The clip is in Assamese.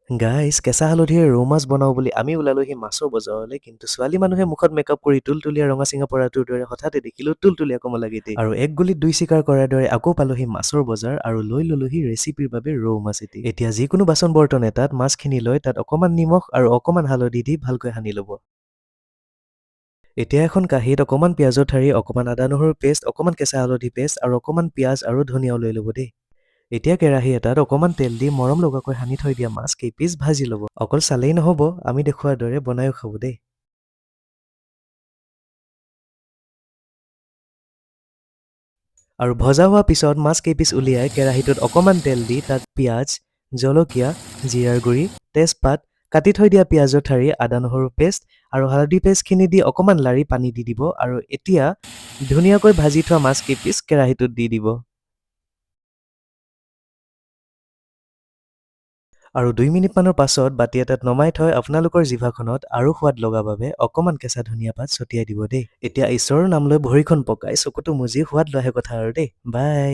গাইজ, কেঁচা হালধিৰে ৰৌ মাছ বনাওঁ বুলি আমি ওলালোহি মাছৰ বজাৰলৈ, কিন্তু ছোৱালী মানুহে মুখত মেকআপ কৰি তুলতুলীয়া ৰঙা চিঙা পৰাটোৰ দৰে হঠাতে দেখিলো তুলতুলীয়া কমলাগিটি। আৰু এক গুলিত দুই চিকাৰ কৰাৰ দৰে আকৌ পালোহি মাছৰ বজাৰ আৰু লৈ ললোহি ৰেচিপিৰ বাবে ৰৌ মাছ এটি। এতিয়া যিকোনো বাচন বৰ্তন এটাত মাছখিনি লৈ তাত অকণমান নিমখ আৰু অকণমান হালধি দি ভালকৈ সানি ল'ব। এতিয়া এখন কাঁহীত অকণমান পিঁয়াজৰ ঠাৰি, অকণমান আদা নহৰুৰ পেষ্ট, অকণমান কেঁচা হালধি পেষ্ট আৰু অকণমান পিঁয়াজ আৰু ধনিয়াও লৈ ল'ব দেই। এতিয়া কেৰাহী এটাত অকণমান তেল দি মৰম লগাকৈ সানি থৈ দিয়া মাছ কেইপিচ ভাজি ল'ব। অকল চালেই নহ'ব, আমি দেখুওৱাৰ দৰে বনায়ো খাব দেই। আৰু ভজা হোৱাৰ পিছত মাছ কেইপিচ উলিয়াই কেৰাহীটোত অকণমান তেল দি তাত পিঁয়াজ, জলকীয়া, জিৰাৰ গুড়ি, তেজপাত, কাটি থৈ দিয়া পিঁয়াজৰ ঠাৰি, আদা নহৰুৰ পেষ্ট আৰু হালধি পেষ্টখিনি দি অকণমান লাৰি পানী দি দিব আৰু এতিয়া ধুনীয়াকৈ ভাজি থোৱা মাছ কেইপিচ কেৰাহীটোত দি দিব। আৰু 2 মিনিটমানৰ পাছত বাতি এটাত নমাই থৈ আপোনালোকৰ জিভাখনত আৰু সোৱাদ লগা বাবে অকণমান কেঁচা ধনিয়া পাত ছটিয়াই দিব দেই। এতিয়া ঈশ্বৰৰ নাম লৈ ভৰিখন পকাই চকুটো মুজি সোৱাদ লোৱাহে কথা আৰু দেই। বাই।